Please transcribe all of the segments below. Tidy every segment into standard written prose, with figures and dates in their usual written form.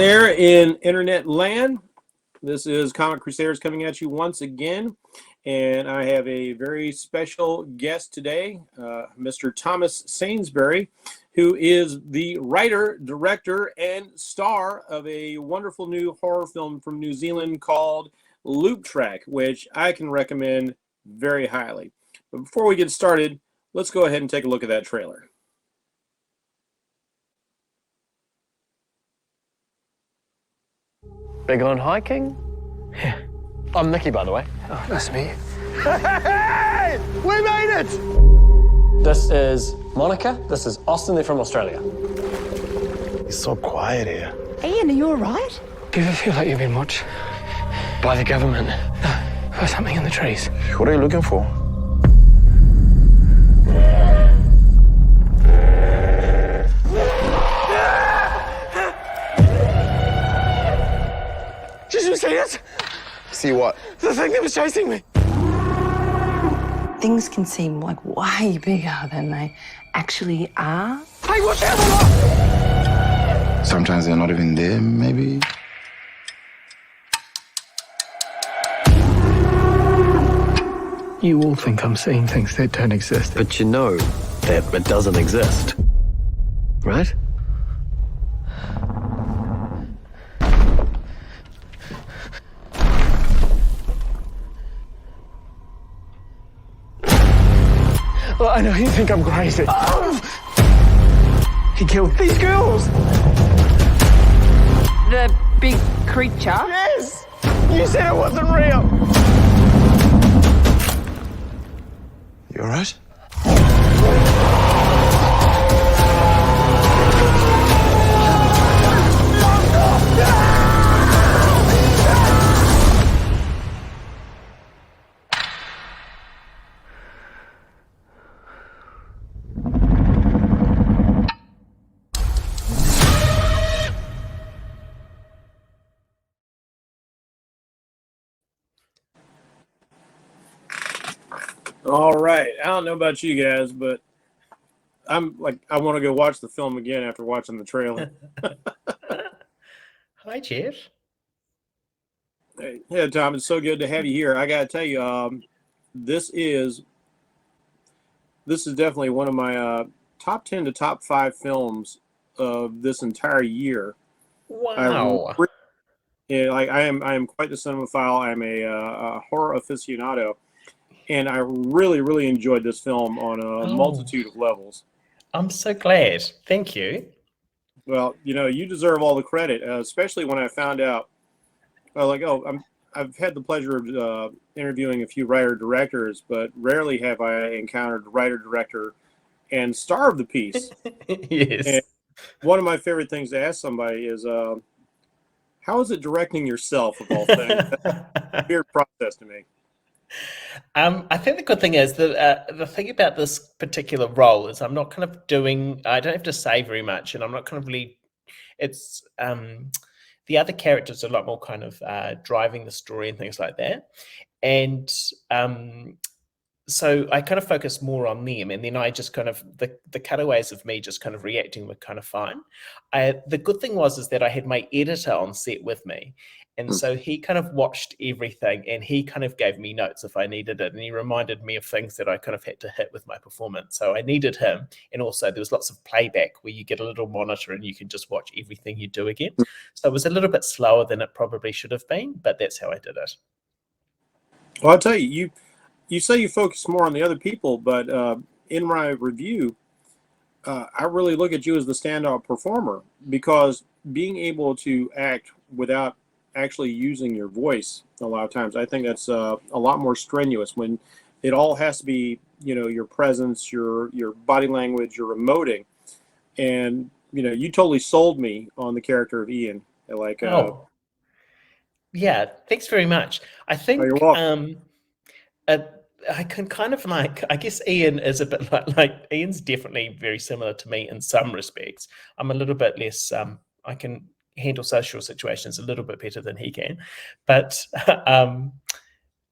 there in internet land. This is Comic Crusaders coming at you once again, and I have a very special guest today, Mr. Thomas Sainsbury, who is the writer, director, and star of a wonderful new horror film from New Zealand called Loop Track, which I can recommend very highly. But before we get started, let's go ahead and take a look at that trailer. Big on hiking? Yeah. I'm Nicky, by the way. Oh, nice to meet you. Hey! We made it! This is Monica. This is Austin. They're from Australia. It's so quiet here. Ian, are you all right? Do you ever feel like you've been watched by the government? Or something in the trees? What are you looking for? Did you see it? See what? The thing that was chasing me. Things can seem like way bigger than they actually are. Hey, watch out! Sometimes they're not even there, maybe. You all think I'm seeing things that don't exist. But you know that it doesn't exist, right? Well, I know you think I'm crazy. He killed these girls. The big creature? Yes! You said it wasn't real. You all right? All right. I don't know about you guys, but I want to go watch the film again after watching the trailer. Hi, Jeff. Hey, yeah, Tom, it's so good to have you here. I got to tell you, this is definitely one of my top 10 to top 5 films of this entire year. Wow. I am quite the cinemaphile. I'm a horror aficionado. And I really, really enjoyed this film on a multitude of levels. I'm so glad. Thank you. Well, you deserve all the credit, especially when I found out. I've had the pleasure of interviewing a few writer-directors, but rarely have I encountered a writer-director and star of the piece. Yes. And one of my favorite things to ask somebody is, how is it directing yourself, of all things? That's a weird process to me. I think the good thing is that the thing about this particular role is I'm not kind of I don't have to say very much, and I'm not kind of really, it's, the other characters are a lot more kind of driving the story and things like that. And so I kind of focus more on them, and then I just kind of, the cutaways of me just kind of reacting were kind of fine. The good thing is that I had my editor on set with me. And so he kind of watched everything, and he kind of gave me notes if I needed it. And he reminded me of things that I kind of had to hit with my performance. So I needed him. And also there was lots of playback where you get a little monitor and you can just watch everything you do again. So it was a little bit slower than it probably should have been, but that's how I did it. Well, I'll tell you, you say you focus more on the other people, but in my review, I really look at you as the standout performer, because being able to act without actually using your voice a lot of times, I think that's a lot more strenuous when it all has to be, your presence, your body language, your emoting. And, you totally sold me on the character of Ian. Yeah, thanks very much. I think you're welcome. I can kind of I guess Ian is a bit like Ian's definitely very similar to me in some respects. I'm a little bit less, I can handle social situations a little bit better than he can, but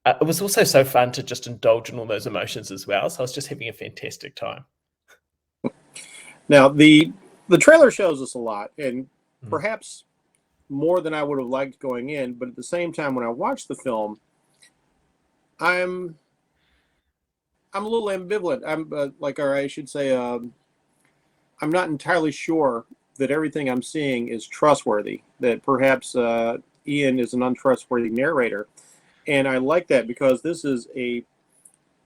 it was also so fun to just indulge in all those emotions as well. So I was just having a fantastic time. Now the trailer shows us a lot, and perhaps more than I would have liked going in. But at the same time, when I watched the film, I'm a little ambivalent. Or I should say, I'm not entirely sure that everything I'm seeing is trustworthy. That perhaps Ian is an untrustworthy narrator, and I like that because this is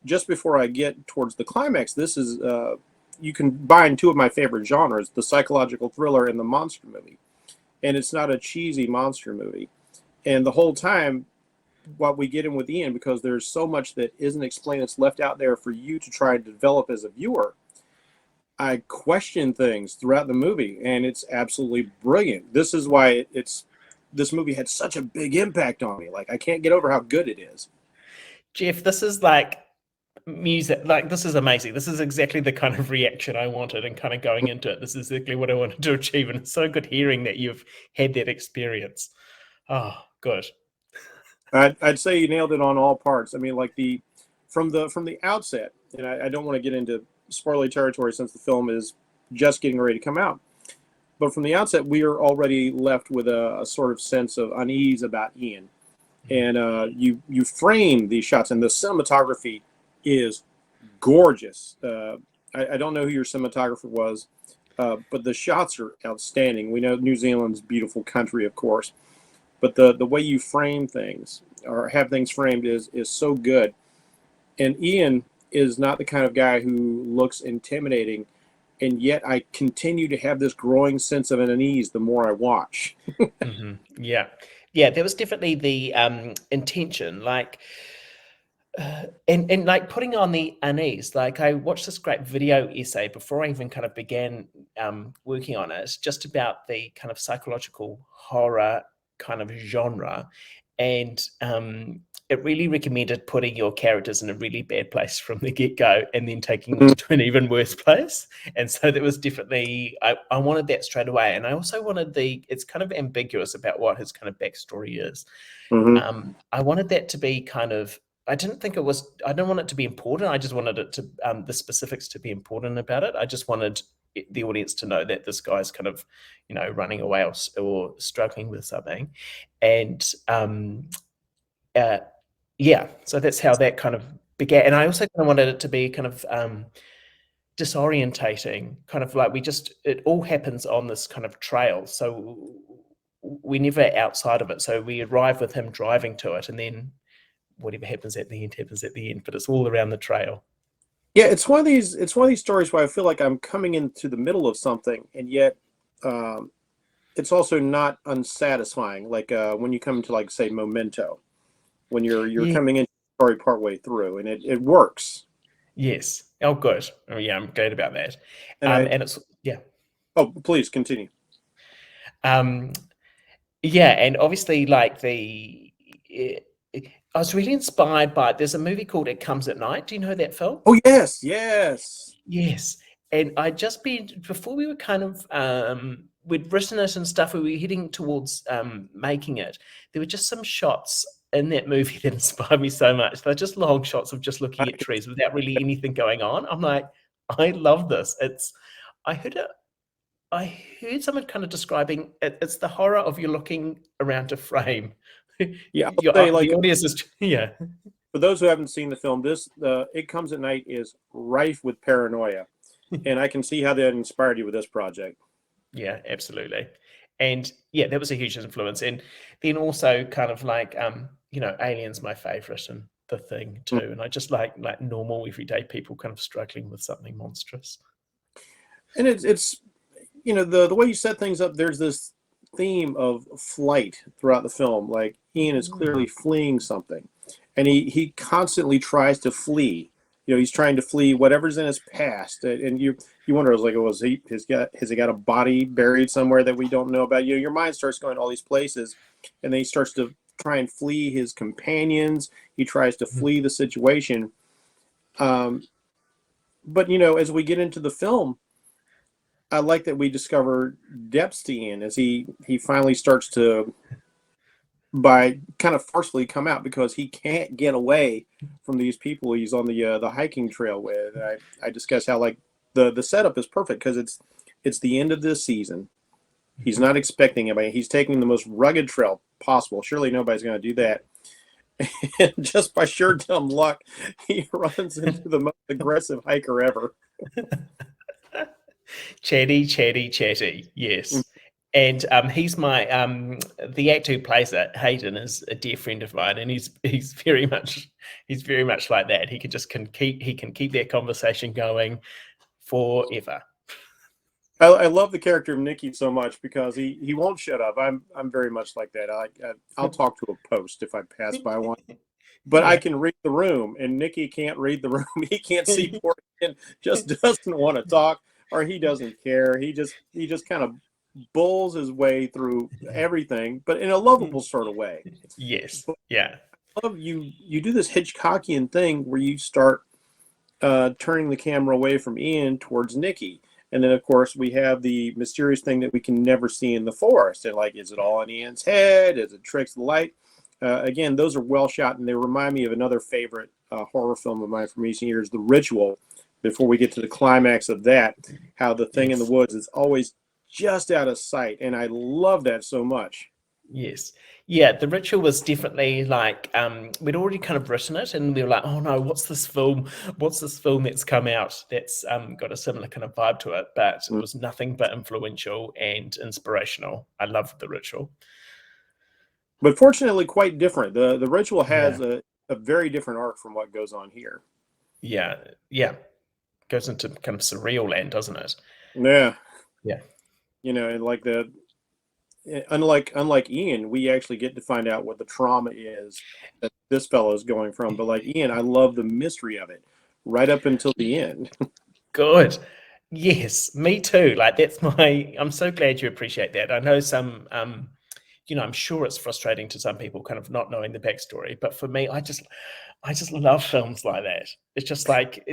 just before I get towards the climax, this is you combine two of my favorite genres, the psychological thriller and the monster movie. And it's not a cheesy monster movie. And the whole time, what we get in with Ian, because there's so much that isn't explained, it's left out there for you to try to develop as a viewer. I question things throughout the movie, and it's absolutely brilliant. This is why this movie had such a big impact on me. Like, I can't get over how good it is. Jeff, this is like music. Like, this is amazing. This is exactly the kind of reaction I wanted, and kind of going into it, this is exactly what I wanted to achieve. And it's so good hearing that you've had that experience. Oh, good. I'd say you nailed it on all parts. I mean, like from the outset, and I don't want to get into spoiler territory since the film is just getting ready to come out. But from the outset, we are already left with a sort of sense of unease about Ian. And you frame these shots, and the cinematography is gorgeous. I don't know who your cinematographer was, but the shots are outstanding. We know New Zealand's a beautiful country, of course, but the way you frame things or have things framed is so good. And Ian is not the kind of guy who looks intimidating, and yet I continue to have this growing sense of unease the more I watch. Mm-hmm. Yeah, there was definitely the intention, like, and like putting on the unease. Like, I watched this great video essay before I even kind of began working on it, just about the kind of psychological horror kind of genre, and it really recommended putting your characters in a really bad place from the get-go and then taking them to an even worse place. And so there was definitely, I wanted that straight away. And I also wanted it's kind of ambiguous about what his kind of backstory is. Mm-hmm. I wanted that to be kind of, I don't want it to be important. I just wanted it to, the specifics to be important about it. I just wanted the audience to know that this guy's kind of, running away or struggling with something. And, so that's how that kind of began. And I also kind of wanted it to be kind of disorientating, kind of like it all happens on this kind of trail. So we're never outside of it. So we arrive with him driving to it, and then whatever happens at the end happens at the end, but it's all around the trail. Yeah, it's one of these stories where I feel like I'm coming into the middle of something, and yet it's also not unsatisfying. Like when you come to, like, say, Memento, when you're coming into the story partway through, and it works. Yes. Oh, good. Oh, yeah, I'm glad about that. And it's Oh, please continue. Yeah, and obviously, like I was really inspired by, there's a movie called It Comes at Night. Do you know that film? Oh, yes. Yes. And before we were kind of, we'd written it and stuff, we were heading towards making it. There were just some shots in that movie that inspired me so much. They're just long shots of just looking at trees without really anything going on. I'm like, I love this. I heard someone kind of describing it. It's the horror of you looking around a frame. Yeah, the audience is, For those who haven't seen the film, It Comes at Night is rife with paranoia, and I can see how that inspired you with this project. Yeah, absolutely. And yeah, that was a huge influence. And then also kind of like, Alien's my favorite, and The Thing too. And I just like normal everyday people kind of struggling with something monstrous. And it's the way you set things up, there's this theme of flight throughout the film. Like, Ian is clearly fleeing something, and he constantly tries to flee. He's trying to flee whatever's in his past, and you wonder, has he got a body buried somewhere that we don't know about? Your mind starts going to all these places, and then he starts to try and flee his companions. He tries to flee the situation. But as we get into the film, I like that we discover depths to Ian as he finally starts to, by kind of forcefully, come out, because he can't get away from these people he's on the hiking trail with. I discuss how, like, the setup is perfect, because it's the end of this season, He's not expecting anybody. He's taking the most rugged trail possible. Surely nobody's going to do that. And just by sheer dumb luck, he runs into the most aggressive hiker ever. Chatty. Yes. And he's my the actor who plays it, Hayden, is a dear friend of mine, and he's very much like that. He can keep that conversation going forever. I love the character of Nicky so much because he won't shut up. I'm very much like that. I'll talk to a post if I pass by one, but I can read the room, and Nicky can't read the room. He can't see and just doesn't want to talk, or he doesn't care. He just kind of bulls his way through everything, but in a lovable sort of way. Yes. Yeah. I love you do this Hitchcockian thing where you start turning the camera away from Ian towards Nicky. And then, of course, we have the mysterious thing that we can never see in the forest. And like, is it all in Ian's head? Is it tricks of the light? Again, those are well shot, and they remind me of another favorite horror film of mine from recent years, The Ritual. Before we get to the climax of that, how the thing in the woods is always just out of sight. And I love that so much. Yes. Yeah, The Ritual was definitely like, we'd already kind of written it, and we were like, oh no, what's this film that's come out that's got a similar kind of vibe to it, but it was nothing but influential and inspirational. I love The Ritual. But fortunately, quite different. The Ritual has a very different arc from what goes on here. Yeah. Goes into kind of surreal land, doesn't it? Yeah. Yeah. You know, and like unlike Ian, we actually get to find out what the trauma is that this fellow is going from. But like Ian, I love the mystery of it right up until the end. Good. Yes, me too. Like I'm so glad you appreciate that. I know some, I'm sure it's frustrating to some people kind of not knowing the backstory, but for me, I just love films like that. It's just like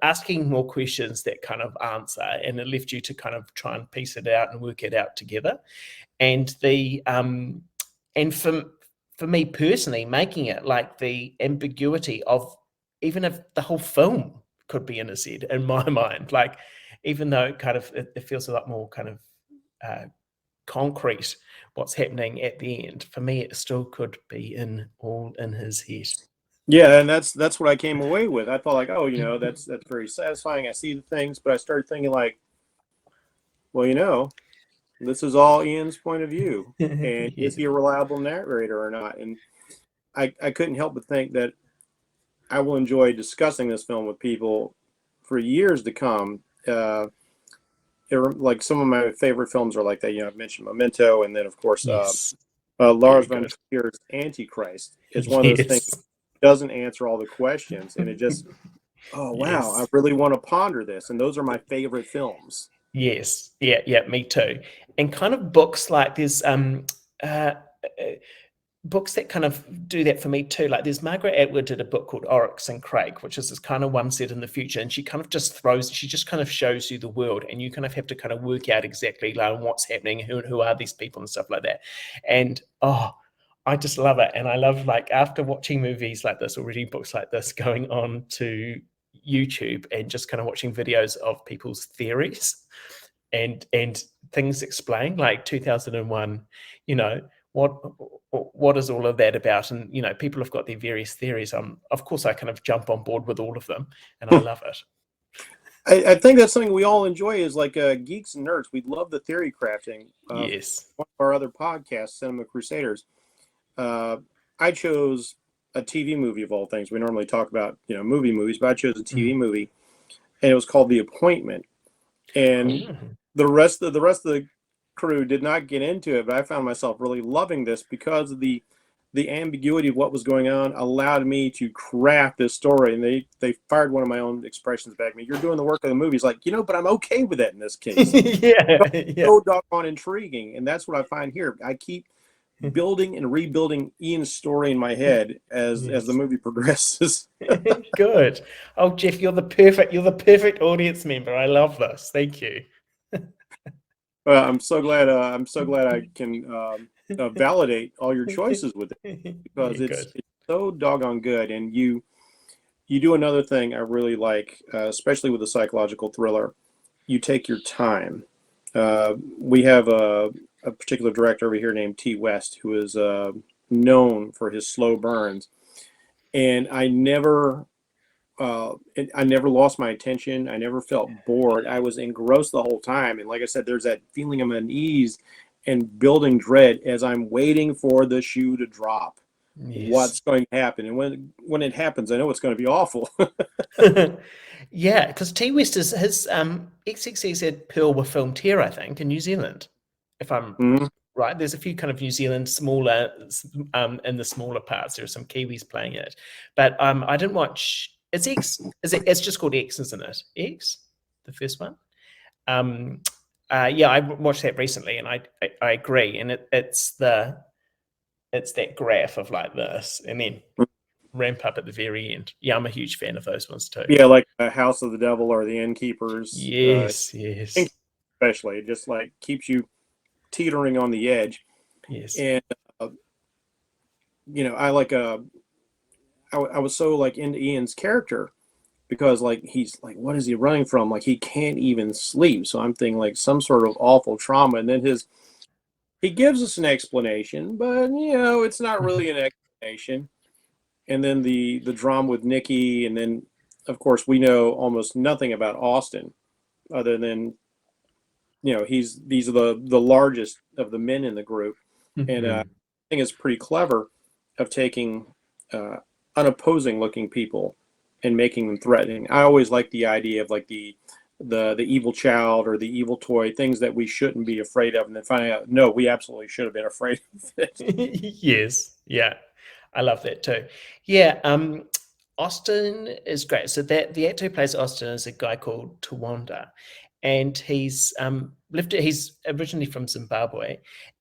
asking more questions that kind of answer, and it left you to kind of try and piece it out and work it out together. And and for me personally, making it like the ambiguity of even if the whole film could be in his head, in my mind, like even though kind of it feels a lot more kind of concrete what's happening at the end, for me it still could be all in his head. Yeah, and that's what I came away with. I thought like, oh, that's very satisfying. I see the things, but I started thinking like, well, this is all Ian's point of view, and is he a reliable narrator or not? And I couldn't help but think that I will enjoy discussing this film with people for years to come. Like some of my favorite films are like that. I've mentioned Memento, and then of course Lars von Trier's Antichrist is one of those things that doesn't answer all the questions, and it just, oh wow, I really want to ponder this. And those are my favorite films. Yes, yeah, me too. And kind of books like there's books that kind of do that for me too. Like there's Margaret Atwood did a book called Oryx and Crake, which is this kind of one set in the future, and she just kind of shows you the world, and you kind of have to kind of work out exactly like what's happening, who are these people and stuff like that. And I just love it. And I love, like, after watching movies like this or reading books like this, going on to YouTube and just kind of watching videos of people's theories and things explained, like 2001, what is all of that about? And, people have got their various theories. Of course, I kind of jump on board with all of them, and I love it. I think that's something we all enjoy is like geeks and nerds. We love the theory crafting. Yes. One of our other podcasts, Cinema Crusaders, I chose a TV movie of all things. We normally talk about, movies, but I chose a TV movie, and it was called The Appointment. And the rest of the crew did not get into it, but I found myself really loving this because of the ambiguity of what was going on allowed me to craft this story. And they fired one of my own expressions back at me. You're doing the work of the movie. It's like, but I'm okay with that in this case. Yeah. So doggone intriguing. And that's what I find here. I keep building and rebuilding Ian's story in my head as the movie progresses. Good. Oh, Jeff, you're the perfect audience member. I love this. Thank you. I'm so glad I can validate all your choices with it, because it's so doggone good. And you do another thing I really like, especially with a psychological thriller. You take your time. We have a particular director over here named T. West, who is known for his slow burns, and I never lost my attention. I never felt bored. I was engrossed the whole time, and like I said, there's that feeling of unease and building dread as I'm waiting for the shoe to drop. Yes. What's going to happen? And when it happens, I know it's going to be awful. Yeah, because T West is his XXX Pearl were filmed here, I think, in New Zealand, if I'm right. There's a few kind of New Zealand smaller in the smaller parts. There are some Kiwis playing it, but I didn't watch. It's X. It's just called X, isn't it? X, the first one. Yeah, I watched that recently, and I agree. And it's that graph of like this, and then ramp up at the very end. Yeah, I'm a huge fan of those ones too. Yeah, like House of the Devil or the Innkeepers. Yes. Especially, it just like keeps you teetering on the edge. Yes. And I like I was so like into Ian's character, because like he's like, what is he running from? Like he can't even sleep. So I'm thinking like some sort of awful trauma. And then he gives us an explanation, but it's not really an explanation. And then the drama with Nikki, and then of course we know almost nothing about Austin, other than these are the largest of the men in the group, and I think it's pretty clever of taking unopposing looking people and making them threatening. I always like the idea of like the evil child or the evil toy, things that we shouldn't be afraid of, and then finding out, no, we absolutely should have been afraid of it. Yes. Yeah. I love that too. Yeah. Austin is great. So that the actor who plays Austin is a guy called Tawanda, and he's he's originally from Zimbabwe,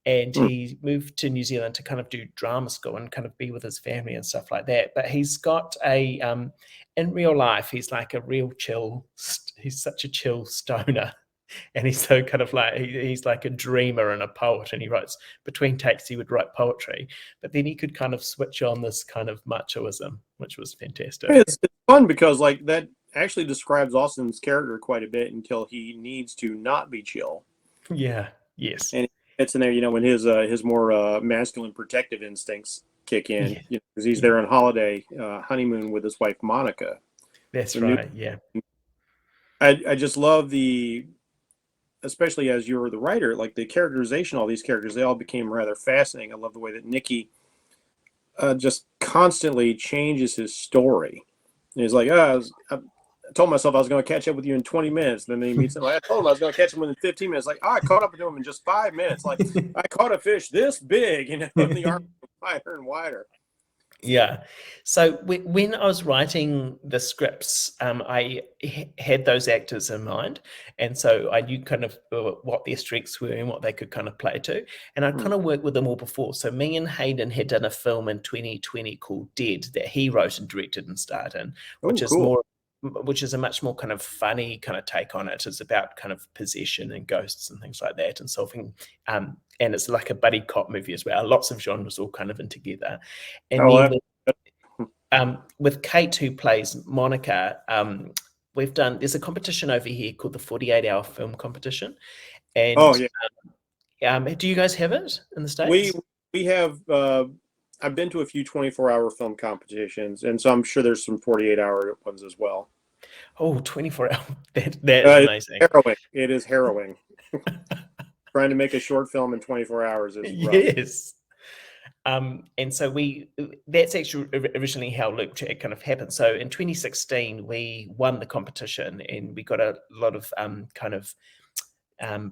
and he moved to New Zealand to kind of do drama school and kind of be with his family and stuff like that. But he's got in real life, he's like a real chill. He's such a chill stoner. And he's so kind of like, he's like a dreamer and a poet, and he writes, between takes he would write poetry, but then he could kind of switch on this kind of machoism, which was fantastic. It's fun because like that actually describes Austin's character quite a bit until he needs to not be chill. Yeah. Yes. And it's in there, when his more masculine protective instincts kick in, because he's there on holiday honeymoon with his wife Monica. That's right. Yeah. I just love especially as you're the writer, like the characterization, all these characters, they all became rather fascinating. I love the way that Nikki just constantly changes his story. And he's like, I told myself I was going to catch up with you in 20 minutes. Then he meets him. I told him I was going to catch him within 15 minutes. Like, I caught up with him in just 5 minutes. Like, I caught a fish this big, and the arm wider and wider. Yeah. So when I was writing the scripts, I had those actors in mind. And so I knew kind of what their strengths were and what they could kind of play to. And I'd kind of worked with them all before. So me and Hayden had done a film in 2020 called Dead that he wrote and directed and starred in, which is a much more kind of funny kind of take on it. It's about kind of possession and ghosts and things like that, and solving and it's like a buddy cop movie as well. Lots of genres all kind of in together. And with Kate, who plays Monica, there's a competition over here called the 48-hour film competition. And do you guys have it in the States? We have I've been to a few 24-hour film competitions, and so I'm sure there's some 48-hour ones as well. Oh, 24 hours. That is amazing. Harrowing. It is harrowing. Trying to make a short film in 24 hours is rough. Yes. And so that's actually originally how Luke Chat kind of happened. So in 2016, we won the competition, and we got a lot of kind of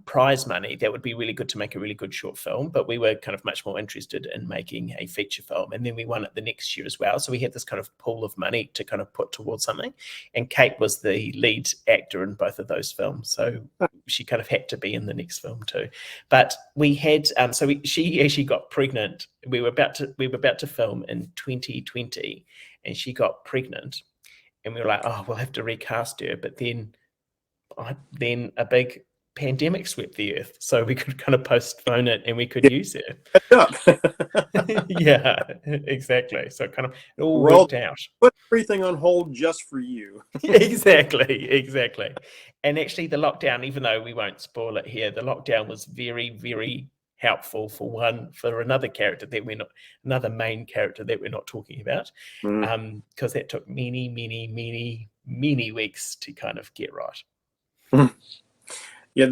prize money that would be really good to make a really good short film, but we were kind of much more interested in making a feature film. And then we won it the next year as well. So we had this kind of pool of money to kind of put towards something. And Kate was the lead actor in both of those films. So she kind of had to be in the next film too. But we had, she actually got pregnant. We were about to film in 2020, and she got pregnant, and we were like, oh, we'll have to recast her. But then a big pandemic swept the earth, so we could kind of postpone it and we could use it. Up. Yeah, exactly. So it all Well, worked out. put everything on hold just for you. Exactly. And actually, the lockdown, even though we won't spoil it here, the lockdown was very, very helpful for another character that another main character that we're not talking about, because that took many, many, many, many weeks to kind of get right. Yeah,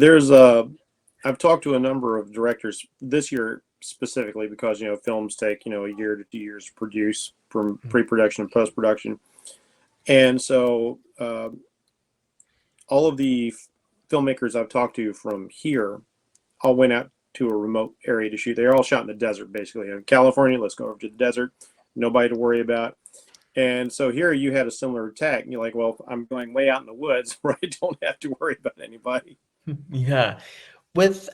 I've talked to a number of directors this year specifically because, films take, a year to 2 years to produce from pre-production and post-production. And so all of the filmmakers I've talked to from here all went out to a remote area to shoot. They're all shot in the desert, basically. In California, let's go over to the desert. Nobody to worry about. And so here you had a similar attack. And you're like, well, I'm going way out in the woods where I don't have to worry about anybody. Yeah. With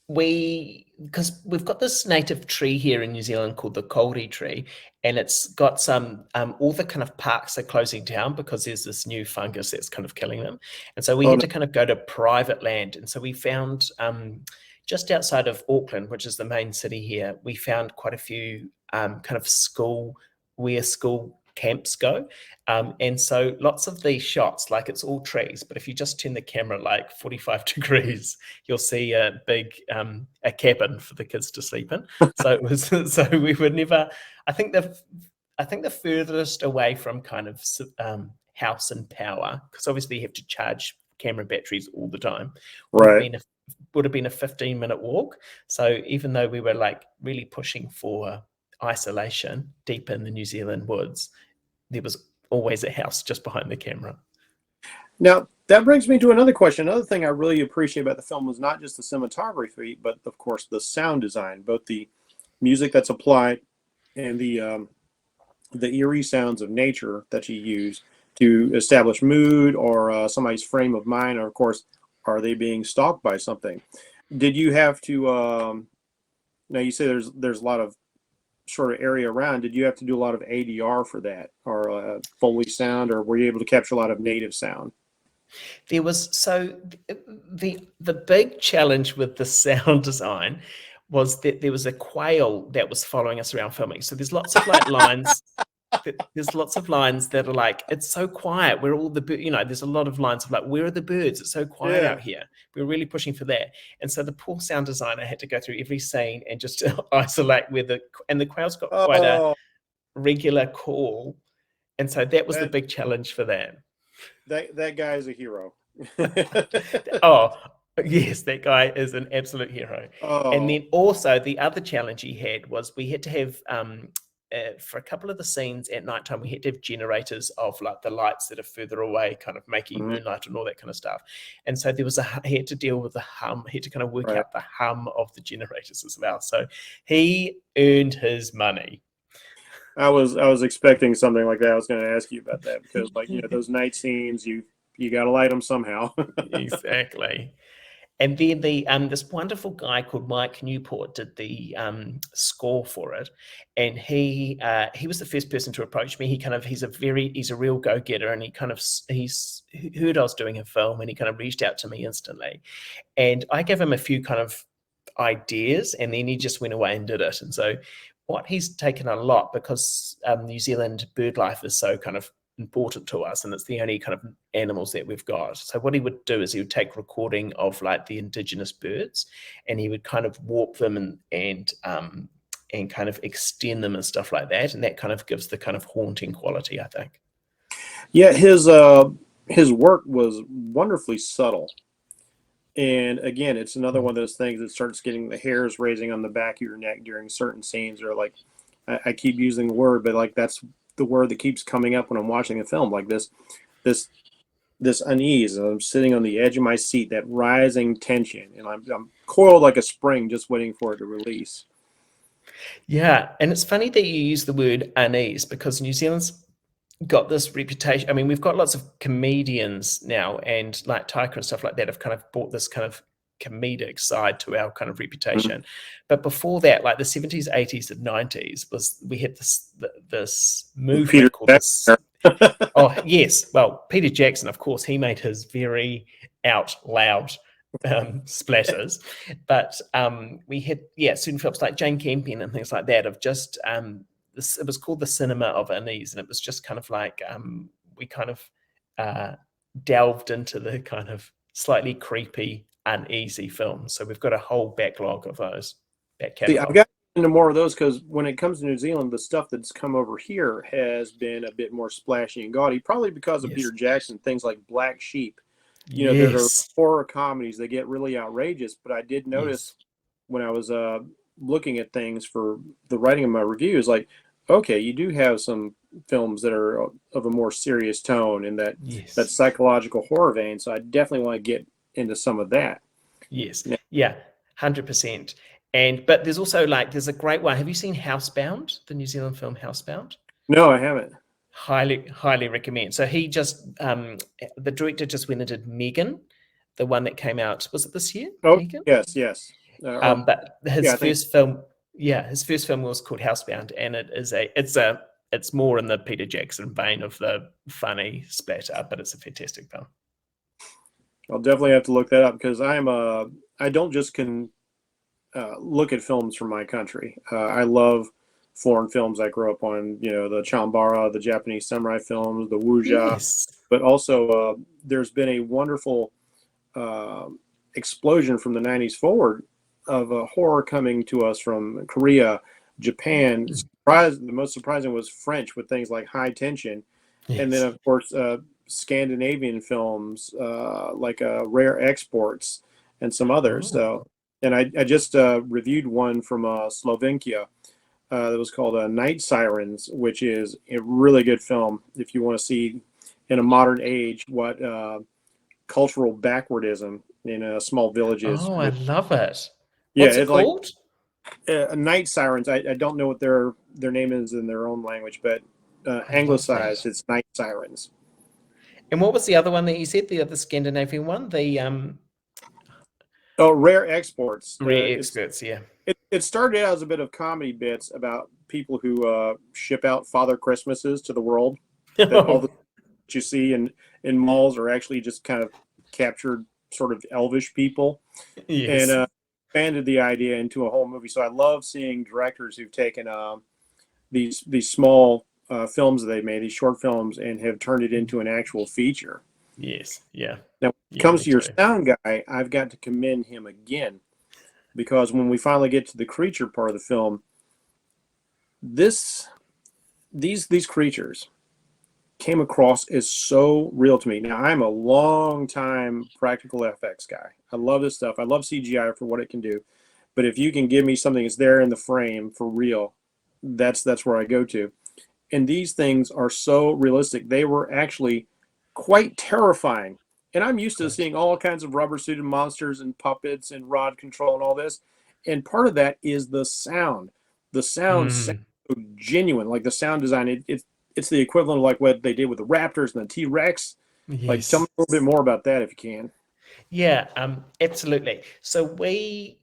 because we've got this native tree here in New Zealand called the kauri tree, and it's got some all the kind of parks are closing down because there's this new fungus that's kind of killing them, and so we had to kind of go to private land. And so we found just outside of Auckland, which is the main city here, we found quite a few kind of school camps go, and so lots of these shots, like it's all trees, but if you just turn the camera like 45 degrees, you'll see a big a cabin for the kids to sleep in. So it was so we were never, I think the furthest away from kind of house and power, because obviously you have to charge camera batteries all the time, would have been a 15-minute walk. So even though we were like really pushing for isolation deep in the New Zealand woods, there was always a house just behind the camera. Now, that brings me to another question. Another thing I really appreciate about the film was not just the cinematography, but of course the sound design, both the music that's applied and the eerie sounds of nature that you use to establish mood or somebody's frame of mind, or of course, are they being stalked by something? Did you have to, now you say there's a lot of sort of area around, did you have to do a lot of ADR for that, or Foley sound, or were you able to capture a lot of native sound? There was, so the big challenge with the sound design was that there was a quail that was following us around filming. So there's lots of like lines. There's lots of lines that are like, it's so quiet. Where all the there's a lot of lines of like, where are the birds? It's so quiet out here. We're really pushing for that. And so the poor sound designer had to go through every scene and just isolate where the quail's got quite a regular call. And so that was the big challenge for that. That guy is a hero. Oh, yes, that guy is an absolute hero. Oh. And then also the other challenge he had was we had to have for a couple of the scenes at nighttime, we had to have generators of like the lights that are further away, kind of making moonlight and all that kind of stuff. And so there was he had to deal with the hum. He had to kind of work out the hum of the generators as well. So he earned his money. I was expecting something like that. I was going to ask you about that because, like, those night scenes, you got to light them somehow. Exactly. And then this wonderful guy called Mike Newport did the score for it, and he was the first person to approach me. He's a real go-getter, and he's heard I was doing a film, and he kind of reached out to me instantly, and I gave him a few kind of ideas, and then he just went away and did it. And so what he's taken a lot, because New Zealand bird life is so kind of important to us, and it's the only kind of animals that we've got. So what he would do is he would take recording of like the indigenous birds, and he would kind of warp them and kind of extend them and stuff like that, and that kind of gives the kind of haunting quality, I think. Yeah, his work was wonderfully subtle, and again, it's another one of those things that starts getting the hairs raising on the back of your neck during certain scenes, or like I keep using the word, but like that's the word that keeps coming up when I'm watching a film, like this unease. I'm sitting on the edge of my seat, that rising tension, and I'm coiled like a spring, just waiting for it to release. Yeah, and it's funny that you use the word unease, because New Zealand's got this reputation. I mean, we've got lots of comedians now, and like Taika and stuff like that have kind of brought this kind of comedic side to our kind of reputation. But before that, like the 70s, 80s, and 90s, we had this movement called this. Oh yes, well, Peter Jackson, of course, he made his very out loud splatters, but we had certain films like Jane Campion and things like that of just it was called the cinema of unease, and it was just kind of like we kind of delved into the kind of slightly creepy, uneasy films. So we've got a whole backlog of those. Back See, catalog. I've got into more of those because when it comes to New Zealand, the stuff that's come over here has been a bit more splashy and gaudy, probably because of Peter Jackson. Things like Black Sheep, you know, that are horror comedies. They get really outrageous. But I did notice when I was looking at things for the writing of my reviews, like, okay, you do have some films that are of a more serious tone in that that psychological horror vein. So I definitely want to get into some of that. Yes, yeah, 100%. But there's also there's a great one. Have you seen Housebound, the New Zealand film Housebound? No, I haven't. Highly recommend. So he just the director just went and did Megan, the one that came out, was it this year? Oh, Megan? yes. But his first film was called Housebound, and it's more in the Peter Jackson vein of the funny splatter, but it's a fantastic film. I'll definitely have to look that up because I don't just look at films from my country. I love foreign films. I grew up on, you know, the Chambara, the Japanese samurai films, the wuxia, but also there's been a wonderful explosion from the 90s forward of horror coming to us from Korea, Japan. The most surprising was French with things like High Tension, and then of course Scandinavian films like Rare Exports and some others. So. And I just reviewed one from Slovakia that was called Night Sirens, which is a really good film if you want to see in a modern age what cultural backwardism in small villages. Oh, I love it. Yeah, What's it called? Night Sirens. I don't know what their name is in their own language, but anglicized, it's Night Sirens. And what was the other one that you said, the other Scandinavian one? The Oh, Rare Exports. Rare Exports, yeah. It started out as a bit of comedy bits about people who ship out Father Christmases to the world. That all the you see in malls are actually just kind of captured sort of elvish people. Yes. And expanded the idea into a whole movie. So I love seeing directors who've taken these small films that they made, these short films, and have turned it into an actual feature. Yes, yeah. Now, when it comes to your sound guy, I've got to commend him again, because when we finally get to the creature part of the film, these creatures came across as so real to me. Now, I'm a long time practical FX guy. I love this stuff. I love CGI for what it can do. But if you can give me something that's there in the frame for real, that's where I go to. And these things are so realistic. They were actually quite terrifying. And I'm used to seeing all kinds of rubber-suited monsters and puppets and rod control and all this. And part of that is the sound. The sound sounds so genuine. Like the sound design, it's the equivalent of like what they did with the Raptors and the T-Rex. Yes. Like, tell me a little bit more about that if you can. Yeah, absolutely. So we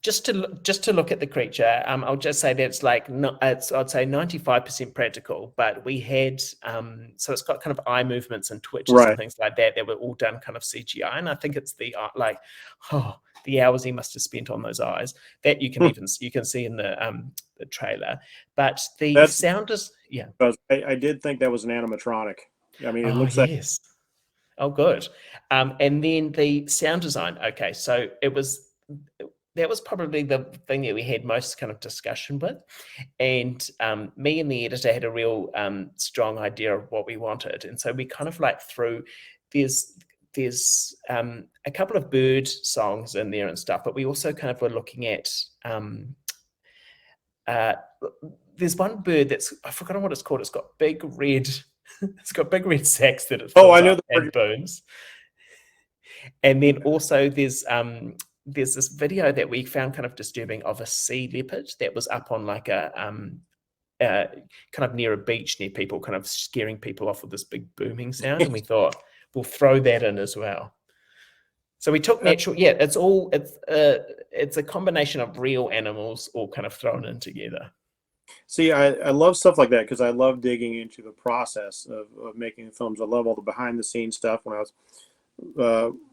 just to look at the creature, I'll just say that it's like I'd say 95% practical, but we had so it's got kind of eye movements and twitches and things like that were all done kind of CGI, and I think it's the the hours he must have spent on those eyes that you can see in the trailer. But the sound is I did think that was an animatronic. I mean, it looks like. Oh, good. And then the sound design. Okay, so that was probably the thing that we had most kind of discussion with. And me and the editor had a real strong idea of what we wanted. And so we kind of threw, there's a couple of bird songs in there and stuff, but we also kind of were looking at, there's one bird I've forgotten what it's called. It's got big red sacks that it fills up and bones. And then also there's this video that we found kind of disturbing of a sea leopard that was up on like a kind of near a beach near people, kind of scaring people off with this big booming sound. And we thought we'll throw that in as well. So we took natural. Yeah, it's a combination of real animals all kind of thrown in together. See, I love stuff like that because I love digging into the process of making films. I love all the behind the scenes stuff. When I was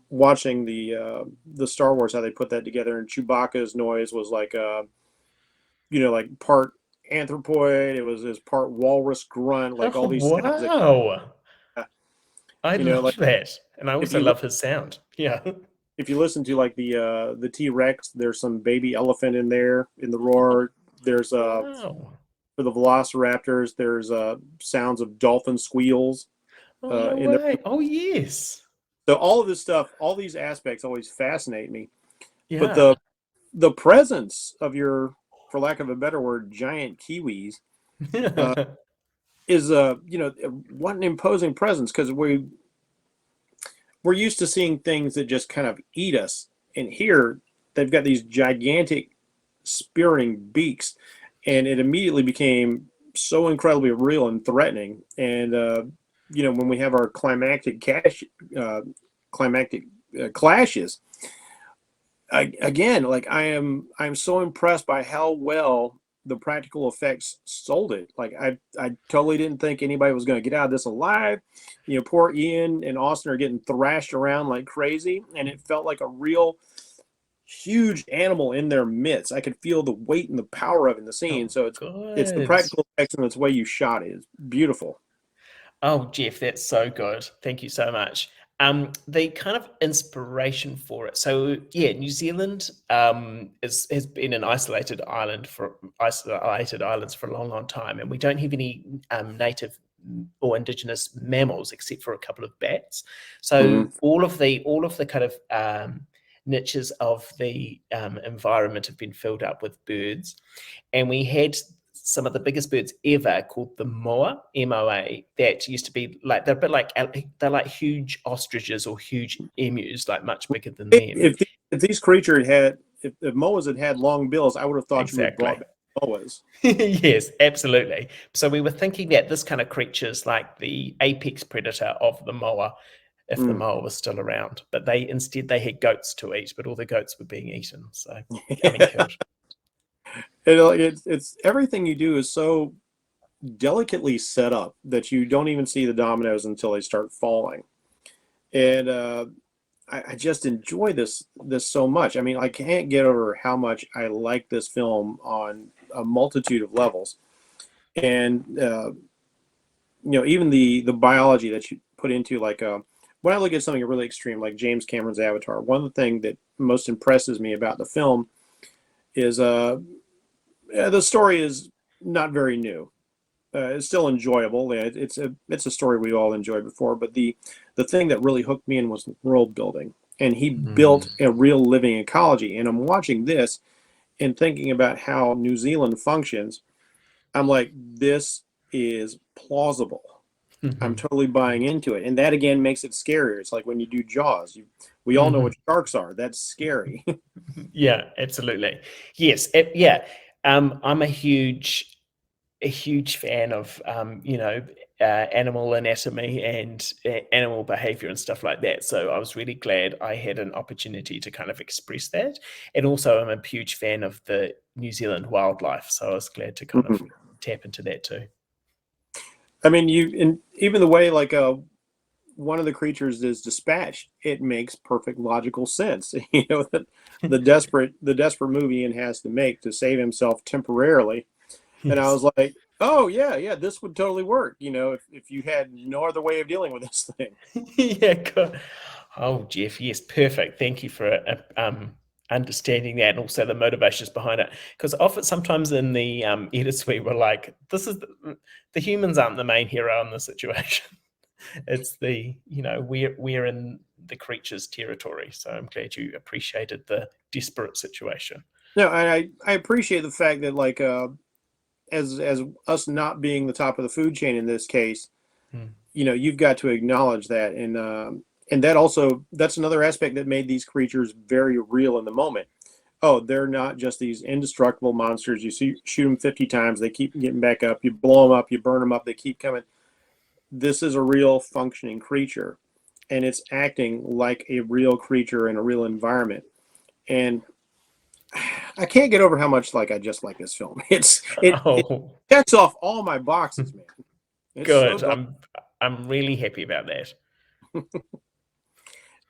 watching the Star Wars, how they put that together, and Chewbacca's noise was like like part anthropoid. It was his part walrus grunt, like all these sounds. Wow. I love Like that. And I also love his sound. Yeah. if you listen to like the T-Rex, there's some baby elephant in there in the roar. There's Wow. for the Velociraptors, there's sounds of dolphin squeals. Oh, no way. Oh, yes. So all of this stuff, all these aspects always fascinate me. Yeah. But the presence of your, for lack of a better word, giant kiwis is what an imposing presence, because we're used to seeing things that just kind of eat us, and here they've got these gigantic spearing beaks, and it immediately became so incredibly real and threatening. And when we have our climactic clashes, I'm so impressed by how well the practical effects sold it. Like I totally didn't think anybody was going to get out of this alive. Poor Ian and Austin are getting thrashed around like crazy, and it felt like a real huge animal in their midst. I could feel the weight and the power of it in the scene. So it's the practical effects and it's the way you shot it is beautiful. Oh, Jeff, that's so good. Thank you so much. The kind of inspiration for it. So yeah, New Zealand has been an isolated islands for a long, long time, and we don't have any native or indigenous mammals except for a couple of bats. So all of the kind of niches of the environment have been filled up with birds, and we had some of the biggest birds ever called the moa, M-O-A, that used to be like, they're like huge ostriches or huge emus, like much bigger than them. If these creatures if moas had long bills, I would have thought you would have brought back moas. Yes, absolutely. So we were thinking that this kind of creature is like the apex predator of the moa, if the moa was still around. But instead they had goats to eat, but all the goats were being eaten, so killed. It's everything you do is so delicately set up that you don't even see the dominoes until they start falling. And I just enjoy this so much. I mean, I can't get over how much I like this film on a multitude of levels. And even the biology that you put into, like when I look at something really extreme like James Cameron's Avatar, one of the things that most impresses me about the film is the story is not very new. It's still enjoyable. It's a story we all enjoyed before, but the thing that really hooked me in was world building. And he built a real living ecology. And I'm watching this and thinking about how New Zealand functions. I'm like, this is plausible. I'm totally buying into it. And that again makes it scarier. It's like when you do Jaws. We all know what sharks are. That's scary. Yeah, absolutely. Yes. Yeah. I'm a huge fan of animal anatomy and animal behavior and stuff like that. So I was really glad I had an opportunity to kind of express that. And also I'm a huge fan of the New Zealand wildlife. So I was glad to kind of tap into that too. I mean, even the way like one of the creatures is dispatched, it makes perfect logical sense. That the desperate move Ian has to make to save himself temporarily. Yes. And I was like, oh yeah, this would totally work. If you had no other way of dealing with this thing. Yeah. Good. Oh, Jeff, yes, perfect. Thank you for understanding that, and also the motivations behind it. Because often, sometimes in the edits, we were like, "This is the humans aren't the main hero in the situation." It's we're in the creature's territory. So I'm glad you appreciated the desperate situation. No, I appreciate the fact that like as us not being the top of the food chain in this case, you've got to acknowledge that, and that's another aspect that made these creatures very real in the moment. Oh, they're not just these indestructible monsters. You shoot them 50 times, they keep getting back up. You blow them up, you burn them up, they keep coming. This is a real functioning creature, and it's acting like a real creature in a real environment. And I can't get over how much I just like this film. It checks off all my boxes, man. It's good. So I'm really happy about that.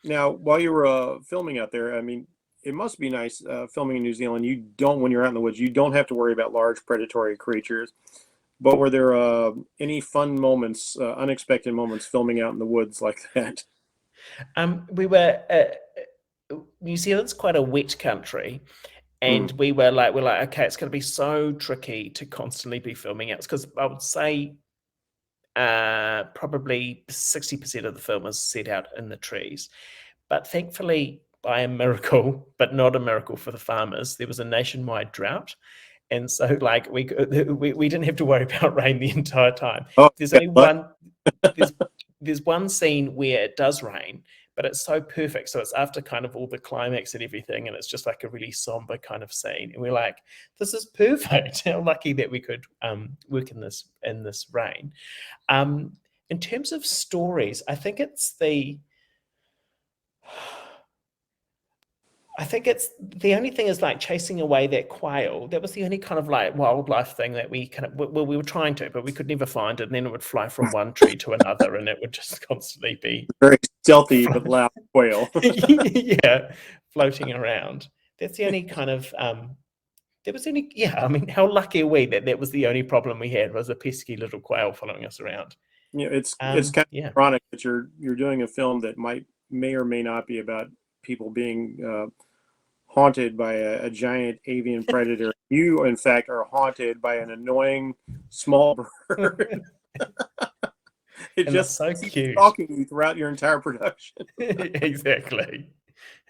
Now, while you were filming out there, I mean, it must be nice filming in New Zealand. You don't, when you're out in the woods, you don't have to worry about large predatory creatures. But were there any fun moments, unexpected moments filming out in the woods like that? We were New Zealand's quite a wet country, and we're like, okay, it's going to be so tricky to constantly be filming out, because I would say probably 60% of the film is set out in the trees. But thankfully, by a miracle, but not a miracle for the farmers, there was a nationwide drought. And so, like, we didn't have to worry about rain the entire time. Oh, There's only one. There's one scene where it does rain, but it's so perfect. So it's after kind of all the climax and everything, and it's just like a really somber kind of scene. And we're like, this is perfect. How lucky that we could work in this rain. In terms of stories, I think it's the only thing is like chasing away that quail. That was the only kind of like wildlife thing that we we were trying to, but we could never find it. And then it would fly from one tree to another, and it would just constantly be very stealthy but loud quail. yeah, floating around. That's the only kind of I mean, how lucky are we that that was the only problem we had, was a pesky little quail following us around. You know, it's kind of ironic that you're doing a film that may or may not be about people being haunted by a giant avian predator. You, in fact, are haunted by an annoying small bird. It's just so cute, stalking you throughout your entire production. Exactly,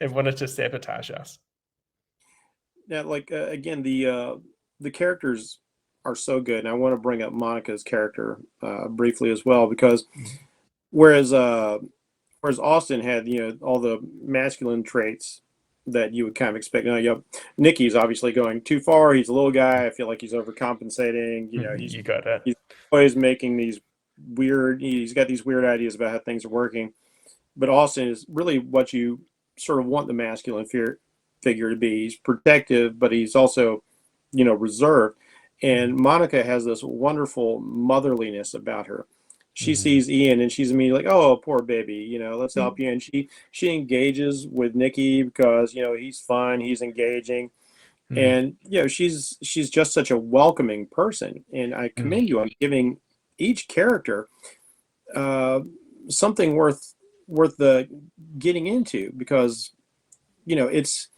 and wanted to sabotage us. Now, like again, the characters are so good, and I want to bring up Monica's character briefly as well, because whereas Austin had, you know, all the masculine traits that you would kind of expect. You know, Nicky's obviously going too far. He's a little guy. I feel like he's overcompensating. You know, he's always making these weird. He's got these weird ideas about how things are working. But Austin is really what you sort of want the masculine figure to be. He's protective, but he's also, you know, reserved. And Monica has this wonderful motherliness about her. She sees Ian and she's immediately like, oh, poor baby, you know, let's help you. And she engages with Nicky because, you know, he's fun, he's engaging. And, you know, she's just such a welcoming person. And I commend you on giving each character something worth the getting into, because, you know, it's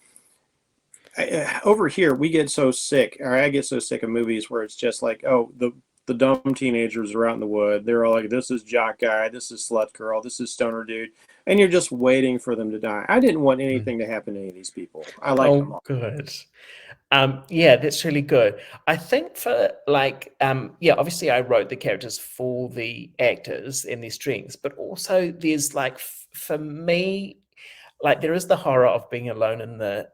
over here we get so sick, or I get so sick of movies where it's just like, oh, the dumb teenagers are out in the wood. They're all like, this is jock guy, this is slut girl, this is stoner dude. And you're just waiting for them to die. I didn't want anything to happen to any of these people. I like them all. Good. Yeah, that's really good. I think for like, obviously I wrote the characters for the actors and their strengths, but also there's like, for me, like there is the horror of being alone in the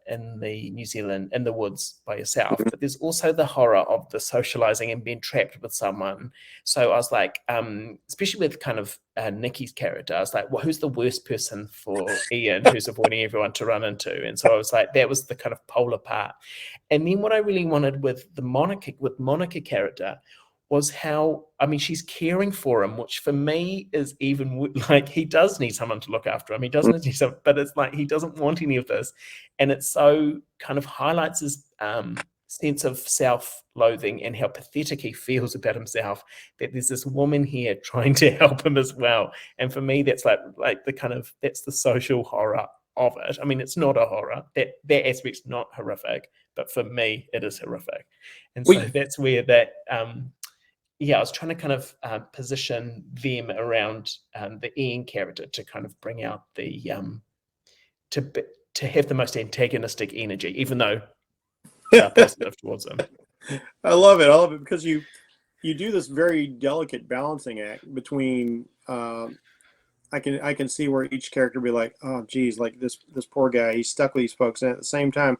New Zealand in the woods by yourself, but there's also the horror of the socializing and being trapped with someone. So I was like, especially with kind of Nicky's character, I was like, well, who's the worst person for Ian, who's avoiding everyone to run into? And so I was like, that was the kind of polar part. And then what I really wanted with the Monica character was how, I mean, she's caring for him, which for me is even like, he does need someone to look after him. He doesn't need someone, but it's like, he doesn't want any of this. And it so kind of highlights his sense of self-loathing and how pathetic he feels about himself, that there's this woman here trying to help him as well. And for me, that's like the kind of, that's the social horror of it. I mean, it's not a horror. That aspect's not horrific, but for me, it is horrific. And so that's where that, I was trying to kind of position them around the Ian character to kind of bring out the to have the most antagonistic energy, even though they're positive towards them. I love it because you do this very delicate balancing act between. I can see where each character be like, oh geez, like this poor guy, he's stuck with these folks, and at the same time,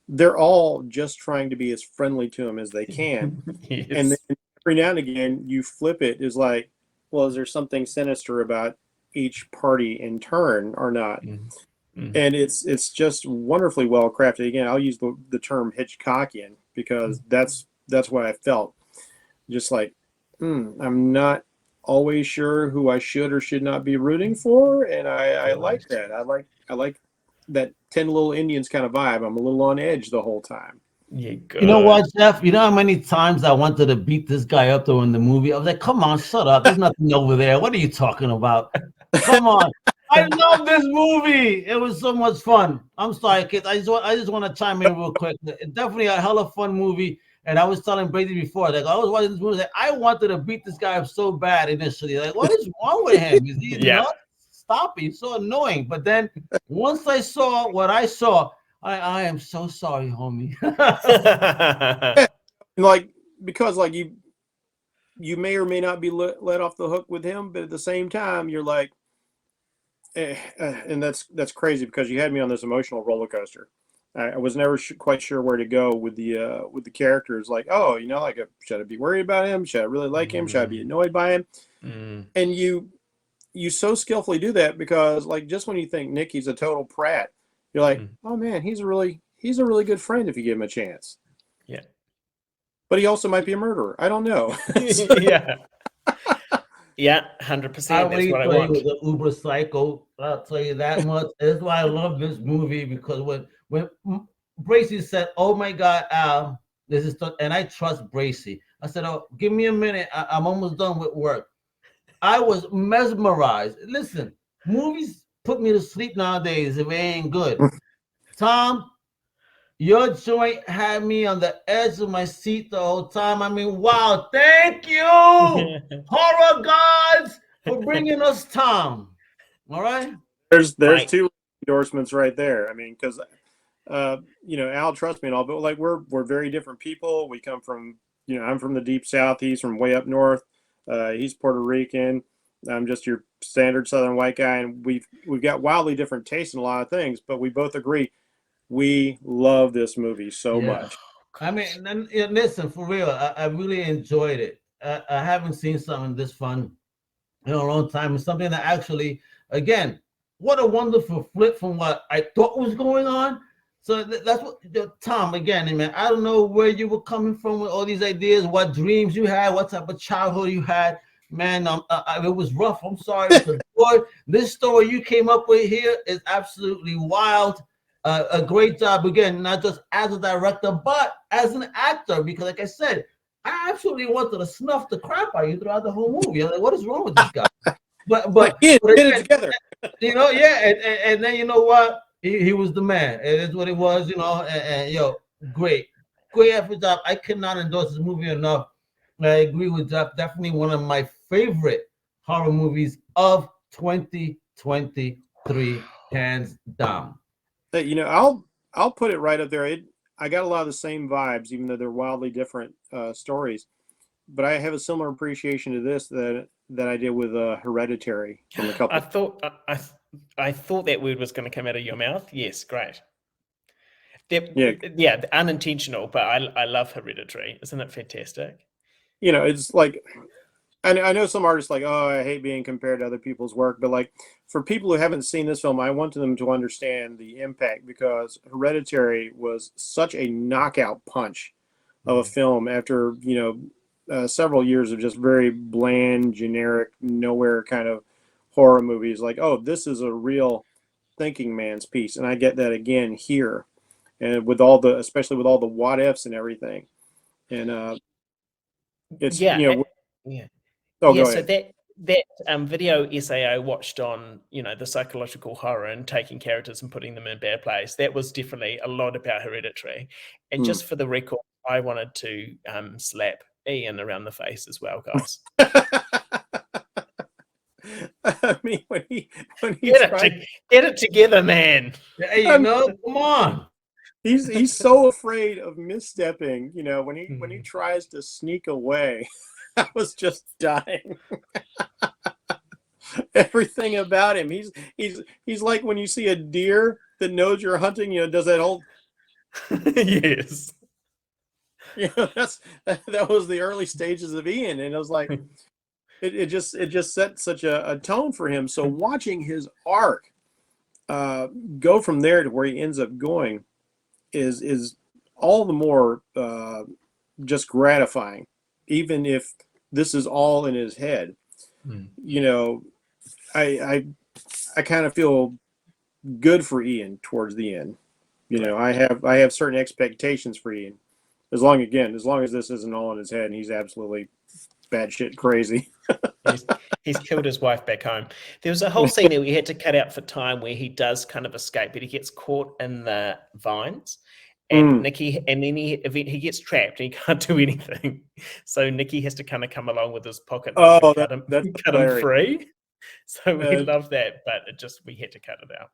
they're all just trying to be as friendly to him as they can. Yes. And then every now and again you flip it, is like, well, is there something sinister about each party in turn or not? And it's just wonderfully well crafted. Again, I'll use the term Hitchcockian because that's what I felt. Just like, I'm not always sure who I should or should not be rooting for, and I like that. I like that 10 Little Indians kind of vibe. I'm a little on edge the whole time. Yeah, good. You know what, Jeff? You know how many times I wanted to beat this guy up though in the movie? I was like, come on, shut up. There's nothing over there. What are you talking about? Come on. I love this movie. It was so much fun. I'm sorry, kids. I just want to chime in real quick. It's definitely a hell of a fun movie. And I was telling Brady before, like I was watching this movie, like I wanted to beat this guy up so bad initially. Like, what is wrong with him? Is he nuts? Stop it. He's so annoying. But then once I saw what I saw, I am so sorry, homie. Like, because like you may or may not be let off the hook with him, but at the same time you're like, and that's crazy because you had me on this emotional roller coaster. I was never quite sure where to go with the characters. Like, oh, you know, like, should I be worried about him? Should I really like him? Should I be annoyed by him? And you so skillfully do that because, like, just when you think Nicky's a total prat, you're like, oh man, he's a really good friend if you give him a chance. Yeah. But he also might be a murderer. I don't know. Yeah. Yeah, 100%. That's what I want. The uber psycho. I'll tell you that much. That's why I love this movie, because when Bracey said, "Oh my God, Al, this is," and I trust Bracey. I said, "Oh, give me a minute. I'm almost done with work." I was mesmerized. Listen, movies put me to sleep nowadays if it ain't good. Tom, your joint had me on the edge of my seat the whole time. I mean, wow, thank you, horror gods, for bringing us Tom. All right? There's two endorsements right there. I mean, because you know, Al trusts me and all, but like we're very different people. We come from, you know, I'm from the deep south. He's from way up north. He's Puerto Rican. I'm just your standard Southern white guy, and we've got wildly different tastes in a lot of things, but we both agree we love this movie so much. I mean, and listen, for real, I really enjoyed it. I haven't seen something this fun in a long time. It's something that actually, again, what a wonderful flip from what I thought was going on. So that's what, Tom, again, man, I don't know where you were coming from with all these ideas, what dreams you had, what type of childhood you had. Man, it was rough. I'm sorry. Boy, this story you came up with here is absolutely wild. A great job, again, not just as a director, but as an actor, because like I said, I absolutely wanted to snuff the crap out of you throughout the whole movie. I'm like, what is wrong with this guy? But get it together. You know, yeah, and then you know what? He was the man. It is what it was, you know, and yo, great effort job. I cannot endorse this movie enough. I agree with Jeff. Definitely one of my favorite horror movies of 2023, hands down. You know, I'll put it right up there. I got a lot of the same vibes, even though they're wildly different stories. But I have a similar appreciation to this that I did with Hereditary from a couple. I thought that word was going to come out of your mouth. Yes, great. Yeah, unintentional, but I love Hereditary. Isn't it fantastic? You know, it's like, I know some artists like, oh, I hate being compared to other people's work, but like for people who haven't seen this film, I want them to understand the impact, because Hereditary was such a knockout punch of a film after, you know, several years of just very bland, generic, nowhere kind of horror movies. Like, oh, this is a real thinking man's piece, and I get that again here, and with all the, especially with all the what ifs and everything, and it's you know. Oh, yeah, so that video essay I watched on, you know, the psychological horror and taking characters and putting them in a bad place, that was definitely a lot about Hereditary. And just for the record, I wanted to slap Ian around the face as well, guys. I mean, when he get it together, man. Hey, you know, come on. He's so afraid of misstepping, you know, when he tries to sneak away. I was just dying. Everything about him. He's like when you see a deer that knows you're hunting, you know, does that whole yes. You know, that was the early stages of Ian, and it was like it just set such a tone for him. So watching his arc go from there to where he ends up going is all the more just gratifying, even if this is all in his head. you know, I kind of feel good for Ian towards the end. You know, I have certain expectations for Ian. As long as this isn't all in his head and he's absolutely batshit crazy. He's killed his wife back home. There was a whole scene that we had to cut out for time where he does kind of escape, but he gets caught in the vines. And Nikki, and then he gets trapped and he can't do anything. So Nikki has to kind of come along with his pocket knife and cut him free. So we love that, but we had to cut it out.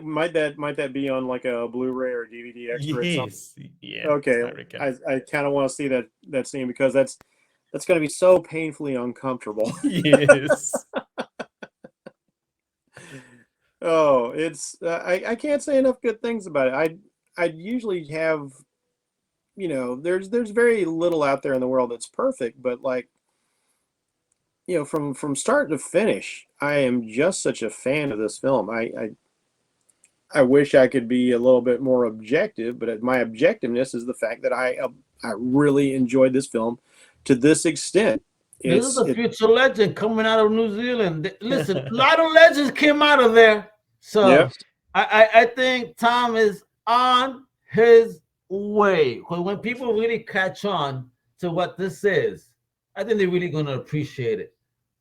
Might that be on like a Blu-ray or DVD extra? Yes. Yeah. Okay. I kind of want to see that scene because that's going to be so painfully uncomfortable. Yes. Oh, it's I can't say enough good things about it. I usually have, you know, there's very little out there in the world that's perfect, but like, you know, from start to finish, I am just such a fan of this film. I wish I could be a little bit more objective, but my objectiveness is the fact that I really enjoyed this film to this extent. This is a future legend coming out of New Zealand. Listen, a lot of legends came out of there. So I think Tom is on his way. When people really catch on to what this is, I think they're really going to appreciate it.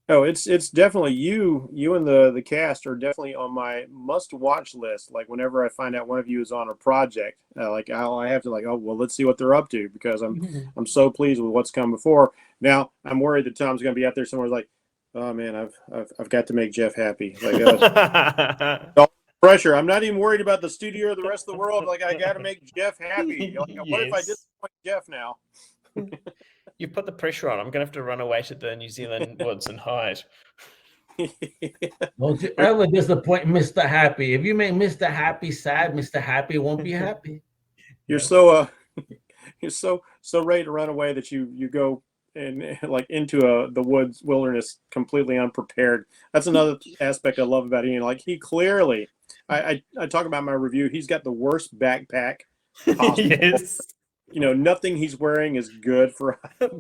Oh, it's definitely you and the cast are definitely on my must-watch list. Like whenever I find out one of you is on a project, like I have to like, oh well, let's see what they're up to because I'm so pleased with what's come before. Now I'm worried that Tom's going to be out there somewhere like, oh man, I've got to make Jeff happy. Like, pressure. I'm not even worried about the studio or the rest of the world. Like I got to make Jeff happy. Like, what if I disappoint Jeff now? You put the pressure on. I'm going to have to run away to the New Zealand woods and hide. Don't you ever disappoint Mr. Happy. If you make Mr. Happy sad, Mr. Happy won't be happy. You're so ready to run away that you go and like into the wilderness completely unprepared. That's another aspect I love about Ian. Like he clearly, I talk about my review. He's got the worst backpack possible. Yes. You know, nothing he's wearing is good for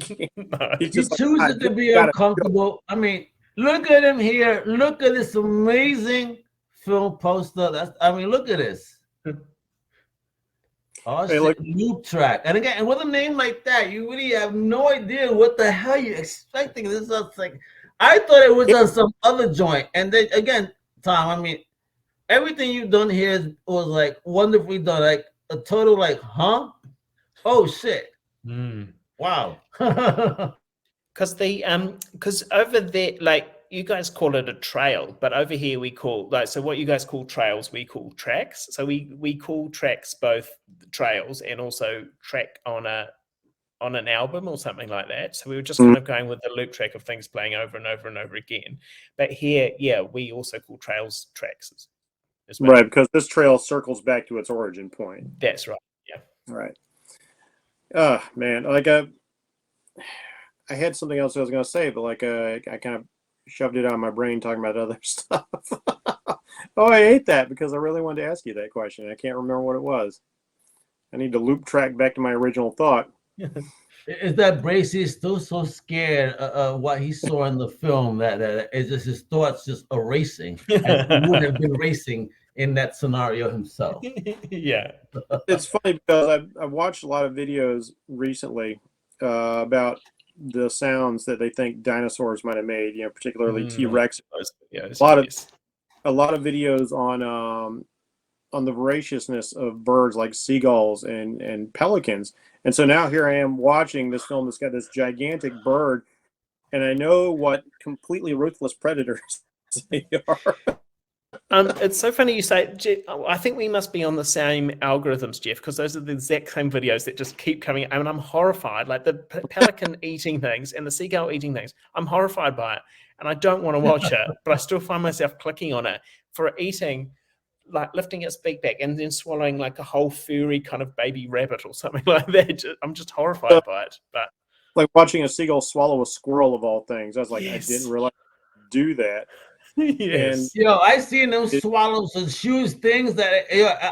He chooses to be uncomfortable. I mean, look at him here. Look at this amazing film poster. Look at this. Oh, hey, loop track. And again, with a name like that, you really have no idea what the hell you're expecting. This is like, I thought it was on some other joint. And then again, Tom, I mean, everything you've done here was like wonderfully done. Like a total like, huh? Oh shit! Wow. Because over there, like you guys call it a trail, but over here we call so what you guys call trails, we call tracks. So we call tracks both trails and also track on an album or something like that. So we were just kind of going with the loop track of things playing over and over and over again. But here, we also call trails tracks as well. Right, because this trail circles back to its origin point. That's right. Yeah. Right. Oh man, like I had something else I was gonna say, but like I kind of shoved it out of my brain talking about other stuff. Oh, I hate that because I really wanted to ask you that question. I can't remember what it was. I need to loop track back to my original thought. Is that Bracey is still so scared of what he saw in the film that is just his thoughts just erasing, and he would have been racing in that scenario himself. Yeah. It's funny because I've watched a lot of videos recently about the sounds that they think dinosaurs might have made, you know, particularly T-Rex. A lot of videos on the voraciousness of birds like seagulls and pelicans. And so now here I am watching this film that's got this gigantic bird, and I know what completely ruthless predators they are. It's so funny you say, Jeff, I think we must be on the same algorithms, Jeff, because those are the exact same videos that just keep coming. I mean, I'm horrified, like the pelican eating things and the seagull eating things. I'm horrified by it, and I don't want to watch it, but I still find myself clicking on it for eating, like lifting its beak back and then swallowing like a whole furry kind of baby rabbit or something like that. I'm just horrified by it. But like watching a seagull swallow a squirrel of all things. I was like, yes. I didn't realize do that. Yes. And, I seen them swallows and shoes things that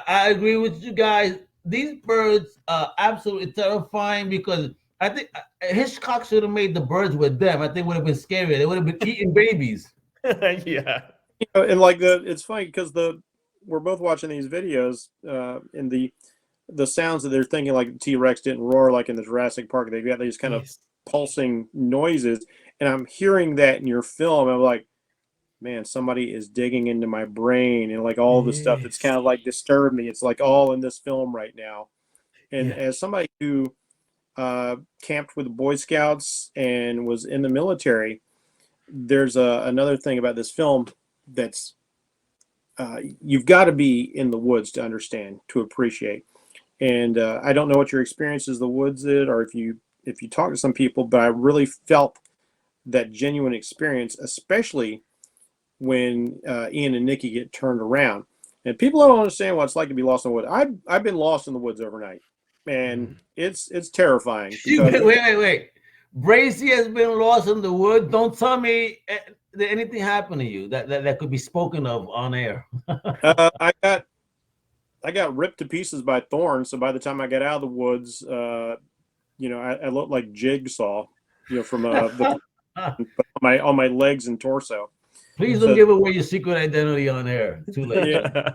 I agree with you guys. These birds are absolutely terrifying because I think Hitchcock should have made the birds with them. I think it would have been scarier. They would have been eating babies. Yeah. You know, and like it's funny because we're both watching these videos, and the sounds that they're thinking like T-Rex didn't roar like in the Jurassic Park. They've got these kind of pulsing noises, and I'm hearing that in your film. I'm like, man, somebody is digging into my brain, and like all the stuff that's kind of like disturbed me. It's like all in this film right now. And as somebody who camped with the Boy Scouts and was in the military, there's another thing about this film that's you've got to be in the woods to understand, to appreciate. And I don't know what your experience is the woods did, or if you talk to some people, but I really felt that genuine experience, especially when Ian and Nikki get turned around. And people don't understand what it's like to be lost in the woods. I've been lost in the woods overnight, and it's terrifying. Wait. Bracey has been lost in the woods. Don't tell me that anything happened to you that could be spoken of on air. I got ripped to pieces by thorns. So by the time I got out of the woods, you know, I looked like Jigsaw, you know, from on my legs and torso. Please don't give away your secret identity on air. Too late. Yeah.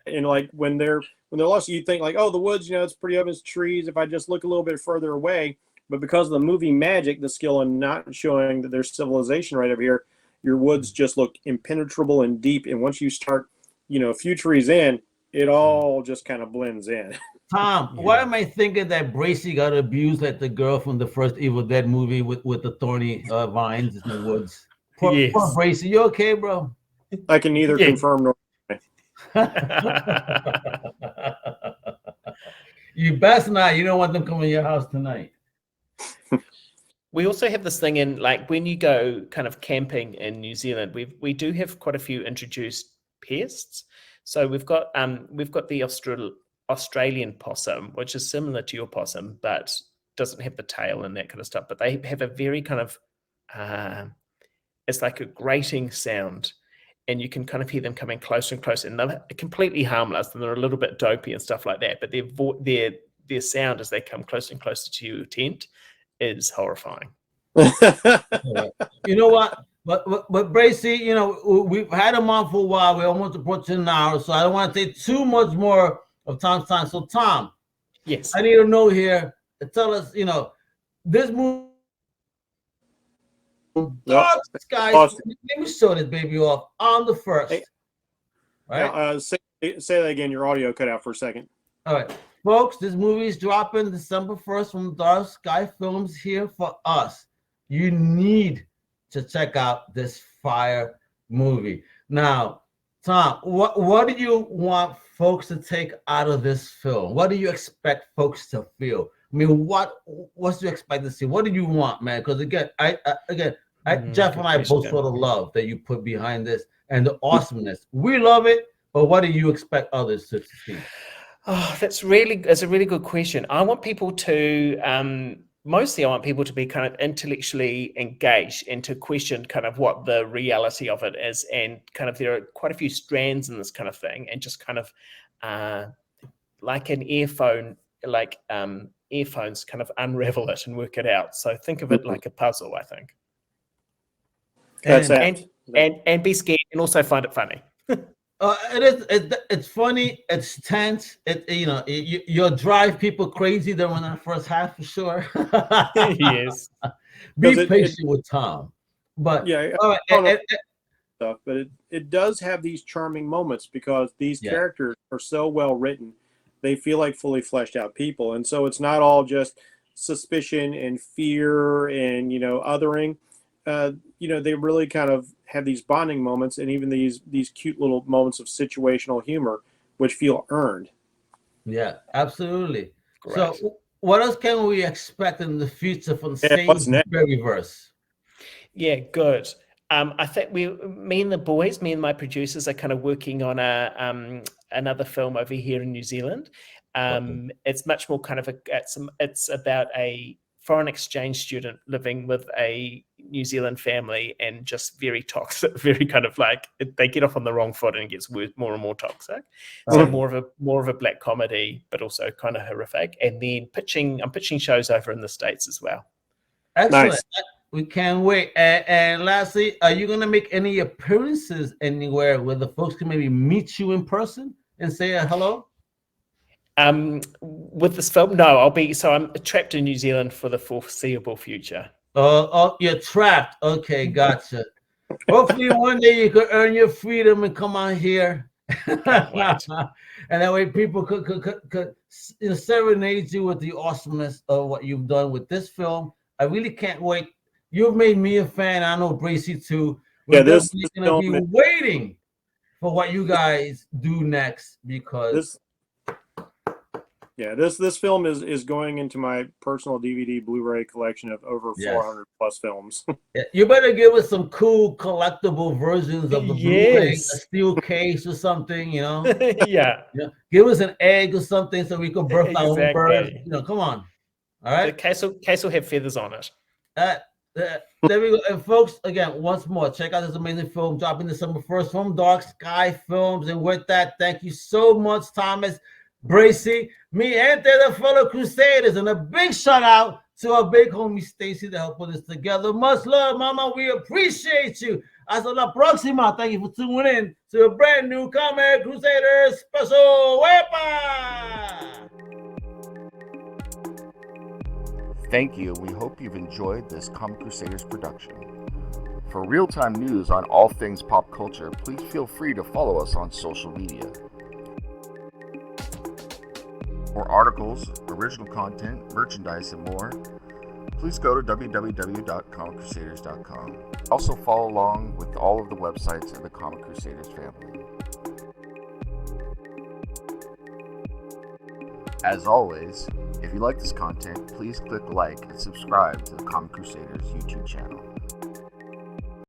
And like when they're lost, you think like, oh, the woods, you know, it's pretty up as trees. If I just look a little bit further away, but because of the movie magic, the skill in not showing that there's civilization right over here, your woods just look impenetrable and deep. And once you start, you know, a few trees in, it all just kind of blends in. Tom, why am I thinking that Bracey got abused like the girl from the first Evil Dead movie with the thorny vines in the woods? Poor Bracey, you okay, bro? I can neither confirm nor You best not. You don't want them coming to your house tonight. We also have this thing in, like, when you go kind of camping in New Zealand, we do have quite a few introduced pests. So we've got the Australian possum, which is similar to your possum, but doesn't have the tail and that kind of stuff. But they have a very kind of it's like a grating sound, and you can kind of hear them coming closer and closer. And they're completely harmless, and they're a little bit dopey and stuff like that. But their sound as they come closer and closer to your tent is horrifying. You know what? But Bracey, you know, we've had him on for a while. We're almost approaching an hour, so I don't want to take too much more of Tom's time. So Tom, yes, I need to know here. Tell us, you know, this movie. Dark Skies. Let me show this baby off on the first. Hey, right? Say that again. Your audio cut out for a second. All right, folks. This movie is dropping December 1st from Dark Sky Films here for us. You need to check out this fire movie. Now, Tom, what do you want folks to take out of this film? What do you expect folks to feel? I mean, what do you expect to see? What do you want, man? Because again, Jeff and I both sort of love that you put behind this and the awesomeness. We love it, but what do you expect others to see? Oh, that's a really good question. I want people to mostly I want people to be kind of intellectually engaged and to question kind of what the reality of it is, and kind of there are quite a few strands in this kind of thing, and just kind of like an earphone, like earphones, kind of unravel it and work it out. So think of it like a puzzle, I think. And be scared and also find it funny. It's funny, it's tense, you'll drive people crazy during that first half for sure. Yes. Be patient with Tom. But yeah, but it does have these charming moments because these characters are so well written. They feel like fully fleshed out people, and so it's not all just suspicion and fear and othering. They really kind of have these bonding moments, and even these cute little moments of situational humor, which feel earned. Yeah, absolutely. Correct. So, what else can we expect in the future from Sainsbury verse? Yeah, good. I think me and my producers are kind of working on another film over here in New Zealand. It's much more kind of it's about a foreign exchange student living with a New Zealand family, and just very toxic, very kind of like they get off on the wrong foot and it gets more and more toxic. So more of a black comedy, but also kind of horrific. And then I'm pitching shows over in the States as well. Excellent. Nice. We can't wait. And lastly, are you going to make any appearances anywhere where the folks can maybe meet you in person and say hello? With this film, no, I'm trapped in New Zealand for the foreseeable future. Oh, you're trapped. Okay, gotcha. Hopefully one day you could earn your freedom and come on here. And that way people could serenade you with the awesomeness of what you've done with this film. I really can't wait. You've made me a fan. I know Bracey too. We're definitely going to be waiting for what you guys do next, because this film is going into my personal DVD Blu-ray collection of over 400 plus films. You better give us some cool collectible versions of the Blu-ray, a steel case or something, you know. Yeah. Give us an egg or something so we can birth our own bird. You know, come on. All right. The case will have feathers on it. There we go. And folks, again, once more, check out this amazing film dropping December 1st from Dark Sky Films. And with that, thank you so much, Thomas, Bracey, me and the fellow Crusaders, and a big shout out to our big homie Stacy to help put this together. Much love, Mama. We appreciate you. Hasta la próxima. Thank you for tuning in to a brand new Comic Crusaders special. Wepa! Thank you. We hope you've enjoyed this Comic Crusaders production. For real-time news on all things pop culture, please feel free to follow us on social media. For articles, original content, merchandise, and more, please go to www.comiccrusaders.shop. Also follow along with all of the websites of the Comic Crusaders family. As always, if you like this content, please click like and subscribe to the Comic Crusaders YouTube channel.